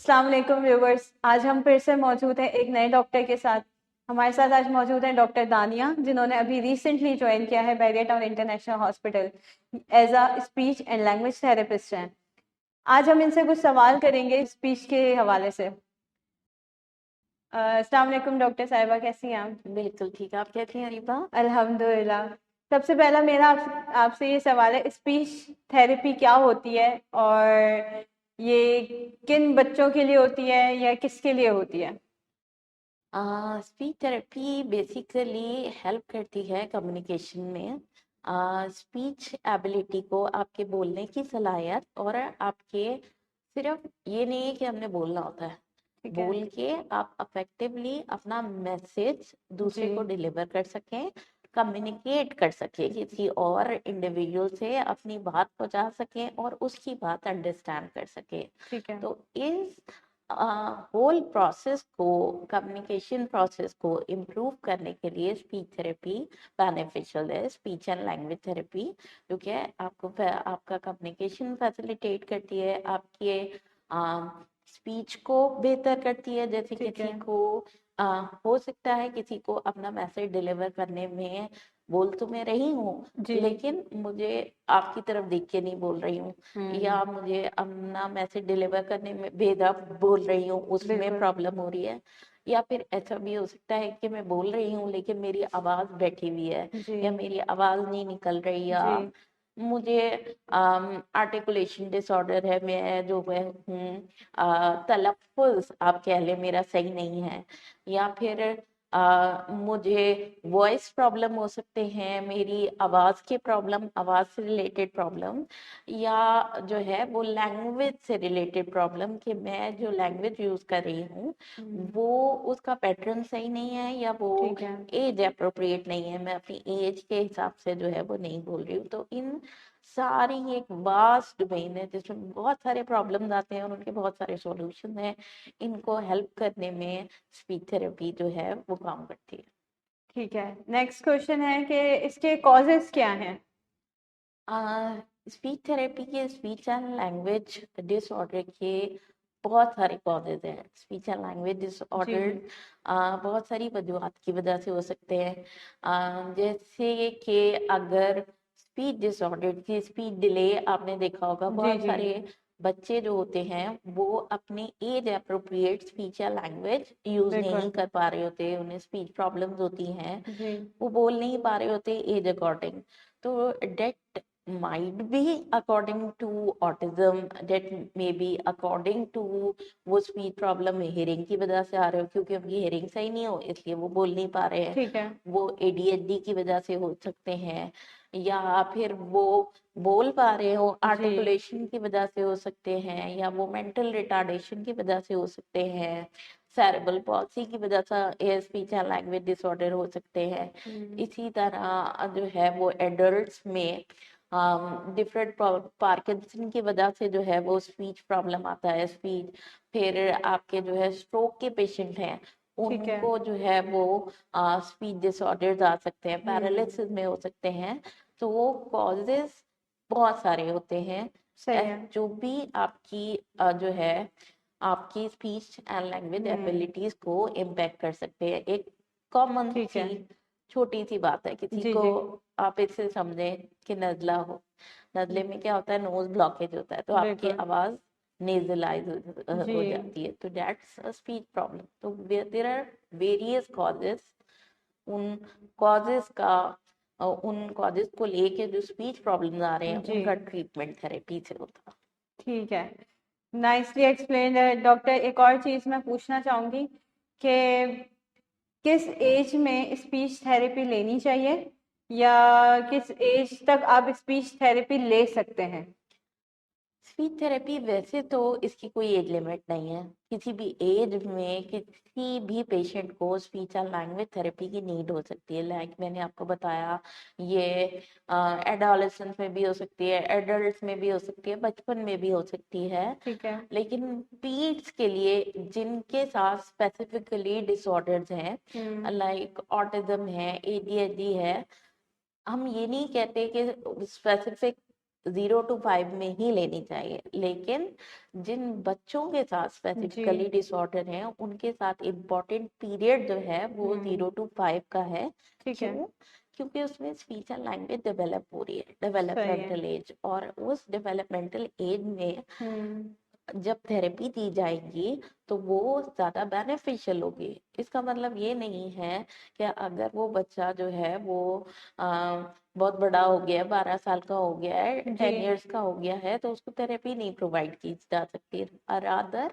अस्सलाम वालेकुम व्यूवर्स। आज हम फिर से मौजूद हैं एक नए डॉक्टर के साथ। हमारे साथ आज मौजूद हैं डॉक्टर दानिया, जिन्होंने अभी रिसेंटली ज्वाइन किया है barrier town international hospital as a speech and language therapist हैं। आज हम इनसे कुछ सवाल करेंगे स्पीच के हवाले से। अस्सलाम वालेकुम डॉक्टर साहिबा, कैसी हैं आप? बिल्कुल ठीक है। आप कैसी हैं अरीबा? अल्हम्दुलिल्लाह। सबसे पहला मेरा आपसे ये सवाल है, स्पीच थेरेपी क्या होती है और ये किन बच्चों के लिए होती है या किसके लिए होती है? स्पीच थेरेपी बेसिकली हेल्प करती है कम्युनिकेशन में। स्पीच एबिलिटी को, आपके बोलने की सलाहियत, और आपके सिर्फ ये नहीं है कि हमने बोलना होता है, ठीक है। बोल के आप अफेक्टिवली अपना मैसेज दूसरे जी। को डिलीवर कर सकें, कम्युनिकेट कर सकें, किसी और इंडिविजुअल से अपनी बात पहुंचा सकें और उसकी बात अंडरस्टैंड कर सकें। ठीक है। तो इस होल प्रोसेस को, कम्युनिकेशन प्रोसेस को इम्प्रूव करने के लिए स्पीच थेरेपी बेनिफिशियल है। स्पीच एंड लैंग्वेज थेरेपी जो कि आपका कम्युनिकेशन फैसिलिटेट करती है, आपके स्पीच को बेहतर करती है। जैसे ठीक किसी है। को हो सकता है किसी को अपना मैसेज डिलीवर करने में, बोल तो मैं रही हूँ जी। लेकिन मुझे आपकी तरफ देख के नहीं बोल रही हूँ, या मुझे अपना मैसेज डिलीवर करने में बेदब बोल रही हूँ, उसमें बिल्कुल। प्रॉब्लम हो रही है। या फिर ऐसा भी हो सकता है कि मैं बोल रही हूँ लेकिन मेरी आवाज बैठी हुई है, जी। या मेरी आवाज नहीं निकल रही, या जी। मुझे आर्टिकुलेशन डिसऑर्डर है, मैं जो मैं हूँ तलफ़ुज़ आप कह लें मेरा सही नहीं है, या फिर मुझे वॉइस प्रॉब्लम हो सकते हैं, मेरी आवाज़ के प्रॉब्लम, आवाज़ से रिलेटेड प्रॉब्लम, या जो है वो लैंग्वेज से रिलेटेड प्रॉब्लम, कि मैं जो लैंग्वेज यूज़ कर रही हूँ वो उसका पैटर्न सही नहीं है, या वो ठीक है। एज अप्रोप्रिएट नहीं है, मैं अपनी एज के हिसाब से जो है वो नहीं बोल रही हूँ। तो इन सारी एक वास्ट डोमेन है जिसमें बहुत सारे प्रॉब्लम्स आते हैं और उनके बहुत सारे सॉल्यूशन हैं। इनको हेल्प करने में स्पीच थेरेपी जो है वो काम करती है। ठीक है। नेक्स्ट क्वेश्चन है कि इसके कॉजेस क्या हैं? स्पीच थेरेपी के, स्पीच एंड लैंग्वेज डिसऑर्डर के बहुत सारे कॉजेज हैं। स्पीच एंड लैंग्वेज जी। डिसऑर्डर बहुत सारी वजूहत की वजह से हो सकते हैं। जैसे कि अगर स्पीच डिसऑर्डर की स्पीच डिले, आपने देखा होगा जी। बहुत जी। सारे बच्चे जो होते हैं वो अपनी एज अप्रोप्रिएट स्पीच या लैंग्वेज यूज बिल्कुल। नहीं कर पा रहे होते, उन्हें स्पीच प्रॉब्लम्स होती हैं, जी। वो बोल नहीं पा रहे होते एज अकॉर्डिंग। तो date might be according to autism, that may be according to वो स्पीच प्रॉब्लम हेयरिंग की वजह से आ रहे हो, क्योंकि उनकी हेयरिंग सही नहीं हो इसलिए वो बोल नहीं पा रहे हैं। ठीक है। वो एडीएचडी की वजह से हो सकते हैं, या फिर वो बोल पा रहे हो जी। आर्टिकुलेशन की वजह से हो सकते हैं, या वो मेंटल रिटार्डेशन की वजह से हो सकते हैं, सेरेब्रल पॉल्सी की वजह से स्पीच एंड लैंग्वेज डिसऑर्डर हो सकते हैं। इसी तरह जो है वो एडल्ट्स में डिफरेंट पार्किंसन की वजह से जो है वो स्पीच प्रॉब्लम आता है, स्पीच। फिर आपके जो है स्ट्रोक के पेशेंट हैं, ठीक है। उनको जो है वो स्पीच डिसऑर्डर्स आ सकते हैं, पैरालिसिस में हो सकते हैं। तो वो कॉजेस बहुत सारे होते हैं, सही है। जो भी आपकी जो है आपकी स्पीच एंड लैंग्वेज एबिलिटीज को इम्पैक्ट कर सकते हैं। एक कॉमन ठीक सी है। छोटी सी बात है, किसी जी। को जी। आप इसे समझें कि नजला हो, नजले में क्या होता है, नोज ब्लॉकेज होता है, तो आपकी बिल्कुल। आवाज नेजलाइज जी। हो जाती है, तो दैट्स अ स्पीच प्रॉब्लम। तो देयर आर वेरियस कॉजेस। उन कॉजेस का उन कॉजेस को लेके जो स्पीच प्रॉब्लम्स आ रहे हैं जी। उनका ट्रीटमेंट थेरेपी से होता है। ठीक है। नाइसली एक्सप्लेन है डॉक्टर। एक और चीज़ मैं पूछना चाहूँगी कि किस एज में स्पीच थेरेपी लेनी चाहिए या किस एज तक आप स्पीच थेरेपी ले सकते हैं? स्पीच थेरेपी वैसे तो इसकी कोई एज लिमिट नहीं है, किसी भी एज में किसी भी पेशेंट को स्पीच एंड लैंग्वेज थेरेपी की नीड हो सकती है। लाइक मैंने आपको बताया, ये एडोलेसेंस में भी हो सकती है, एडल्ट में भी हो सकती है, बचपन में भी हो सकती है। ठीक है। लेकिन पीड्स के लिए जिनके साथ स्पेसिफिकली डिसऑर्डर्स हैं, लाइक ऑटिज्म है, एडीएचडी है, हम ये नहीं कहते कि स्पेसिफिक 0 to 5 में ही लेनी चाहिए, लेकिन जिन बच्चों के साथ जी स्पेसिफिकली डिसऑर्डर है उनके साथ इम्पोर्टेंट पीरियड जो है वो 0 to 5 का है। ठीक है, क्यों? क्योंकि उसमें स्पीच एंड लैंग्वेज डेवलप हो रही है, सही है। डेवलपमेंटल एज, और उस डेवलपमेंटल एज में हम्म जब थेरेपी दी जाएगी तो वो ज्यादा बेनिफिशियल होगी। इसका मतलब ये नहीं है कि अगर वो बच्चा जो है वो बहुत बड़ा हो गया है, 12 साल का हो गया है, जी 10 years का हो गया है, तो उसको थेरेपी नहीं प्रोवाइड की जा सकती। रादर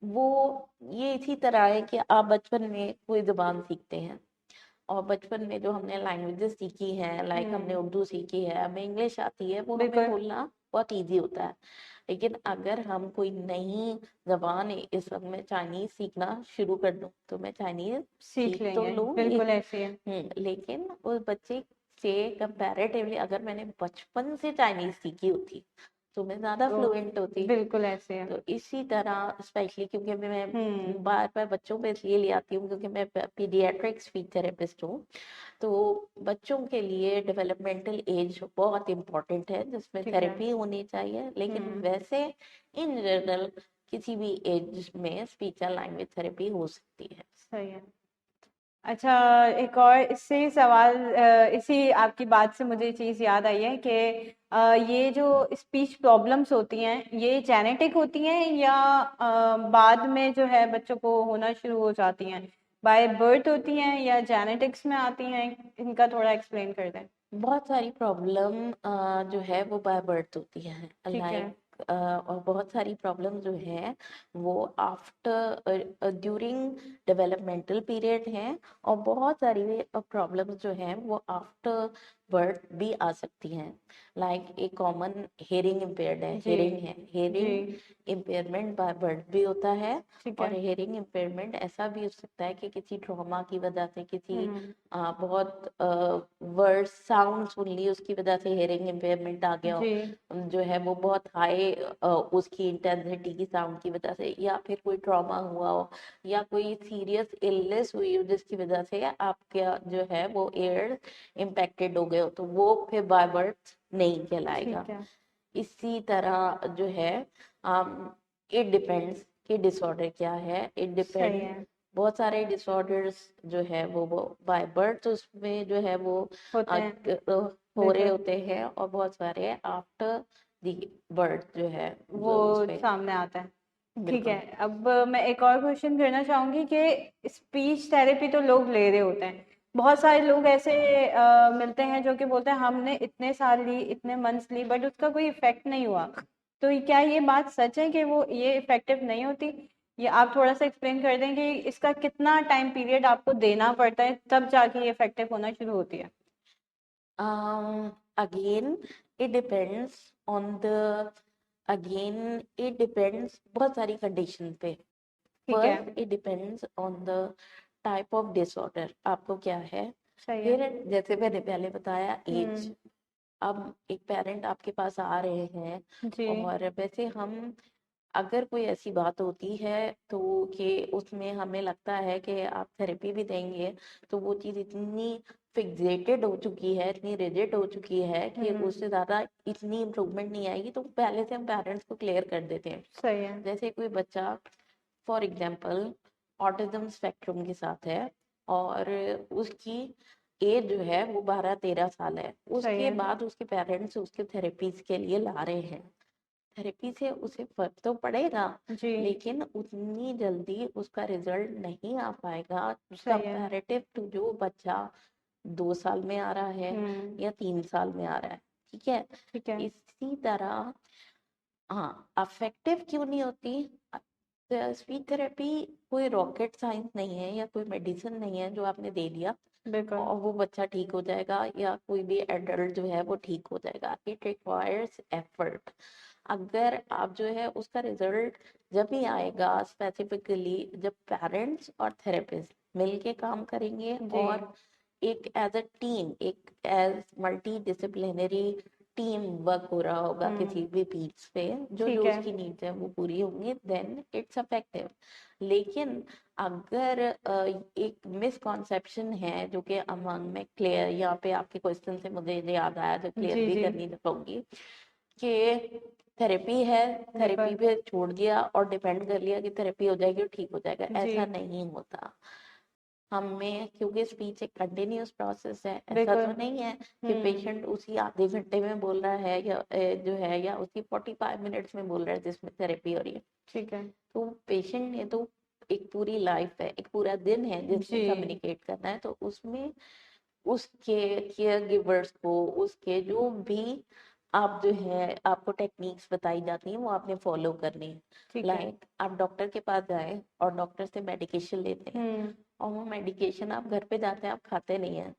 वो ये इसी तरह है कि आप बचपन में कोई जुबान सीखते हैं, और बचपन में जो हमने लैंग्वेजेस सीखी हैं, लाइक हमने उर्दू सीखी है, हमें इंग्लिश आती है, वो हमें बिल्कुल बोलना बहुत इजी होता है। लेकिन अगर हम कोई नई जबान इस वक्त में चाइनीज सीखना शुरू कर दूं, तो मैं चाइनीज सीख सीख तो लेंगे, लूंगी, बिल्कुल ऐसे है। लेकिन उस बच्चे से कंपैरेटिवली अगर मैंने बचपन से चाइनीज सीखी होती तो मैं ज्यादा तो फ्लुएंट होती। बिल्कुल ऐसे है। तो इसी तरह स्पेशली क्योंकि मैं हम्म बार बार बच्चों पे इसलिए ले आती हूँ क्योंकि मैं पीडियाट्रिक स्पीच थेरेपिस्ट हूँ। तो बच्चों के लिए डेवलपमेंटल एज बहुत इम्पोर्टेंट है जिसमें ठीक है। थेरेपी होनी चाहिए, लेकिन हम्म वैसे इन जनरल किसी भी एज में स्पीच एंड लैंग्वेज थेरेपी हो सकती है। सही है। अच्छा, एक और इससे ही सवाल, इसी आपकी बात से मुझे ये चीज़ याद आई है कि ये जो स्पीच प्रॉब्लम्स होती हैं ये जेनेटिक होती हैं या बाद में जो है बच्चों को होना शुरू हो जाती हैं, बाय बर्थ होती हैं या जेनेटिक्स में आती हैं? इनका थोड़ा एक्सप्लेन कर दें। बहुत सारी प्रॉब्लम जो है वो बाय बर्थ होती है, ठीक है। लाइक और बहुत सारी प्रॉब्लम जो है वो आफ्टर ड्यूरिंग डेवलपमेंटल पीरियड है, और बहुत सारी प्रॉब्लम्स जो हैं वो आफ्टर बर्थ भी आ सकती हैं। लाइक एक कॉमन हेयरिंग इम्पेयर्ड है, जी जी। हेयरिंग इम्पेयरमेंट बाय बर्थ भी होता है। ठीक और है। हेयरिंग इम्पेयरमेंट ऐसा भी हो सकता है कि किसी ट्रॉमा की वजह से, किसी हम्म बहुत वर्ड साउंड सुन ली उसकी वजह से हेयरिंग इम्पेयरमेंट आ गया हो, जी जो है वो बहुत हाई उसकी इंटेंसिटी की साउंड की वजह से, या फिर कोई ट्रॉमा हुआ हो, या कोई सीरियस इलनेस हुई हो जिसकी वजह से आपका जो है वो एयर इम्पेक्टेड हो गए हो, तो वो फिर बाय बर्थ नहीं कहलाएगा। ठीक है। इसी तरह जो है इट डिपेंड्स कि डिसऑर्डर क्या है, इट सही डिपेंड। है। बहुत सारे डिसऑर्डर्स जो है वो बाय बर्थ उसमें जो है वो होते हैं। हो रहे बिल्कुल, होते हैं, और बहुत सारे आफ्टर दी बर्थ जो है वो जो उसपे। सामने आता है। ठीक है। बिल्कुल। अब मैं एक और क्वेश्चन करना चाहूंगी कि स्पीच थेरेपी तो लोग ले रहे होते हैं, बहुत सारे लोग ऐसे मिलते हैं जो कि बोलते हैं हमने इतने साल ली, इतने मंथ्स ली, बट उसका कोई इफेक्ट नहीं हुआ। तो क्या ये बात सच है कि वो ये इफेक्टिव नहीं होती? ये आप थोड़ा सा एक्सप्लेन कर दें कि इसका कितना टाइम पीरियड आपको देना पड़ता है तब जाके ये इफेक्टिव होना शुरू होती है? Again it depends on the again it depends बहुत सारी कंडीशन पे। ठीक है। First it depends on the type of disorder आपको क्या है। सही है। फिर जैसे मैंने पहले बताया एज। हम्म अब एक पेरेंट आपके पास आ रहे हैं, जी और वैसे हम अगर कोई ऐसी बात होती है तो कि उसमें हमें लगता है कि आप थेरेपी भी देंगे, तो वो चीज़ इतनी फिक्सेटेड हो चुकी है, इतनी रिजिड हो चुकी है कि हम्म उससे ज़्यादा इतनी इम्प्रूवमेंट नहीं आएगी, तो पहले से हम पेरेंट्स को क्लियर कर देते हैं। सही है। जैसे कोई बच्चा फॉर एग्जाम्पल ऑटिज्म स्पेक्ट्रम के साथ है, और उसकी एज जो है वो 12-13 साल है, सही उसके है। बाद उसके पेरेंट्स उसके थेरेपीज के लिए ला रहे हैं। थेरेपी से उसे फर्क तो पड़ेगा, जी लेकिन उतनी जल्दी उसका रिजल्ट नहीं आ पाएगा सही है। कंपैरेटिव टू जो बच्चा 2 साल में आ रहा है हम्म या 3 साल में आ रहा है। ठीक है। ठीक है। इसी तरह हाँ, अफेक्टिव क्यों नहीं होती? स्पीच थेरेपी कोई रॉकेट साइंस नहीं है, या कोई मेडिसिन नहीं है जो आपने दे दिया बिल्कुल। और वो बच्चा ठीक हो जाएगा, या कोई भी एडल्ट जो है वो ठीक हो जाएगा। It requires effort. अगर आप जो है उसका रिजल्ट जब भी आएगा स्पेसिफिकली जब पेरेंट्स और थेरेपिस्ट मिलके काम करेंगे, जी और एक एज अ टीम, एक as multidisciplinary team work हो रहा होगा किसी भी पीस पे, जो ठीक जो है। उसकी नीड्स है वो पूरी होंगी, देन इट्स इफेक्टिव। लेकिन अगर एक मिसकॉन्सेप्शन है जो कि अमंग में क्लियर, यहाँ पे आपके क्वेश्चन से मुझे ये याद आया जो क्लियर जी भी जी करनी चाहूंगी कि थेरेपी है, थेरेपी बिल्कुल पे छोड़ दिया और डिपेंड कर लिया कि थेरेपी हो जाएगी और ठीक हो जाएगा, जी ऐसा नहीं होता। हमें, क्योंकि स्पीच एक कंटिन्यूअस प्रोसेस है, ऐसा बिल्कुल। तो नहीं है कि पेशेंट उसी आधे घंटे में बोल रहा है या जो है, या उसी 45 मिनट्स में बोल रहा है जिसमें थेरेपी हो रही है। ठीक है तो पेशेंट ने तो एक पूरी लाइफ है, एक पूरा दिन है जिसमें जी कम्युनिकेट करना है, तो उसमें उसके केयर गिवर्स को, उसके जो भी आप जो है आपको टेक्निक्स बताई जाती हैं वो आपने फॉलो करनी है। ठीक है। लाइक आप डॉक्टर के पास जाए और डॉक्टर से मेडिकेशन लेते हैं, हम्म और वो मेडिकेशन आप घर पे जाते हैं आप खाते नहीं हैं,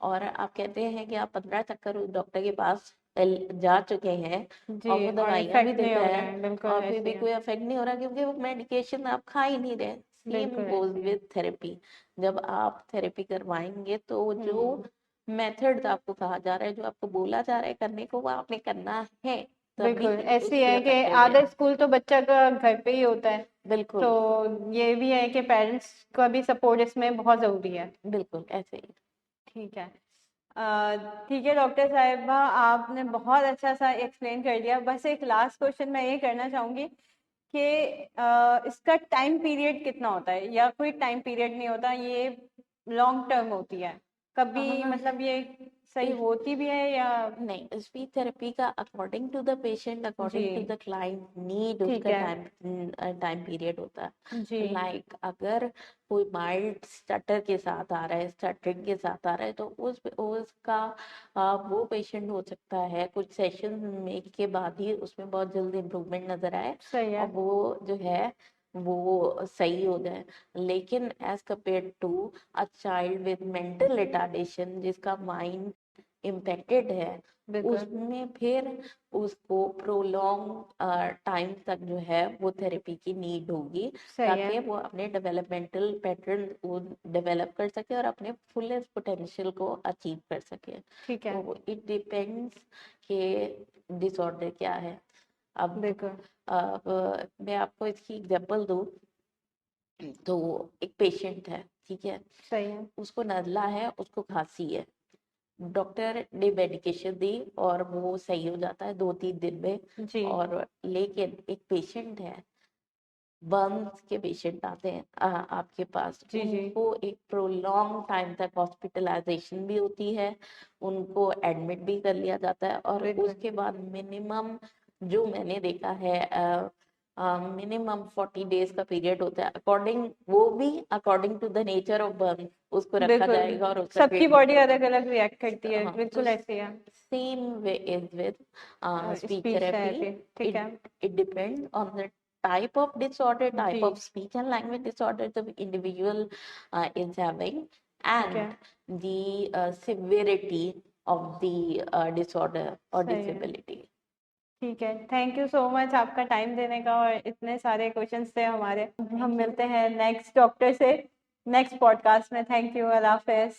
और आप कहते हैं कि आप 15 चक्कर उस डॉक्टर के पास जा चुके हैं जी और वो और दवाइयां भी इफेक्ट नहीं देता हो रहा है, है, बिल्कुल और फिर ऐसे भी ही है। कोई इफेक्ट नहीं हो रहा क्योंकि वो मेडिकेशन आप खा ही नहीं रहे। सेम बिल्कुल गोज ऐसे ही है। With therapy. जब आप थेरेपी करवाएंगे तो जो हम्म मेथड्स आपको कहा जा रहा है, जो आपको बोला जा रहा है करने को, वो आपने करना है, तभी बिल्कुल ऐसे ही उसकी है कि इफेक्टिव है। आधा स्कूल तो बच्चा का घर पे ही होता है, बिल्कुल। तो ये भी है कि पेरेंट्स का भी सपोर्ट इसमें बहुत ज़रूरी है। बिल्कुल ऐसे ही। ठीक है। ठीक है डॉक्टर साहिबा, आपने बहुत अच्छा सा एक्सप्लेन कर दिया। बस एक लास्ट क्वेश्चन मैं ये करना चाहूँगी कि इसका टाइम पीरियड कितना होता है, या कोई टाइम पीरियड नहीं होता, ये लॉन्ग टर्म होती है कभी, हाँ, मतलब ये सही होती भी है या? नहीं, स्पीच थेरेपी का अकॉर्डिंग टू द पेशेंट, जी according to the client need ठीक उसका है। टाइम पीरियड होता जी है। लाइक अगर कोई माइल्ड स्टटर के साथ आ रहा है, स्टटरिंग के साथ आ रहा है, तो उसका वो पेशेंट हो सकता है कुछ सेशन में के बाद ही उसमें बहुत जल्दी इम्प्रूवमेंट नजर आए सही है। और वो जो है वो सही हो जाए। लेकिन as compare to a child with mental retardation जिसका माइंड इम्पेक्टेड है, बिल्कुल उसमें फिर उसको प्रोलॉन्ग टाइम तक जो है वो थेरेपी की नीड होगी, सही है। ताकि वो अपने डेवलपमेंटल पैटर्न वो डेवलप कर सके और अपने फुलेस्ट पोटेंशियल को अचीव कर सके। ठीक है। तो इट डिपेंड्स कि डिसऑर्डर क्या है। बिल्कुल अब मैं आपको इसकी एग्जांपल दूं, तो एक पेशेंट है, ठीक है, सही है। उसको नजला है, उसको खांसी है, डॉक्टर ने मेडिकेशन दी और वो सही हो जाता है 2-3 दिन में। जी और लेकिन एक पेशेंट है, बर्न्स के पेशेंट आते हैं आपके पास, जी जी उनको एक प्रोलॉन्ग टाइम तक हॉस्पिटलाइजेशन भी होती है, उनको एडमिट भी कर लिया जाता है, और बिल्कुल उसके बाद मिनिमम जो मैंने देखा है मिनिमम 40 डेज का पीरियड होता है, अकॉर्डिंग वो भी according to the nature of burn उसको रखा बिल्कुल। जाएगा और उसका सबकी ट्रीटमेंट बॉडी होगा। अलग अलग रिएक्ट करती है, हाँ, तो बिल्कुल ऐसे ही है। Same way is with speech speech therapy. Therapy ठीक है। It depends on the type of disorder, ji type of speech and language disorder the individual is having, ठीक है। and the severity of the disorder or सही है। disability. ठीक है, thank you so much आपका time देने का, और इतने सारे क्वेश्चंस थे हमारे। हम Thank you. मिलते हैं नेक्स्ट डॉक्टर से नेक्स्ट पॉडकास्ट में। Thank you, Allah Hafiz.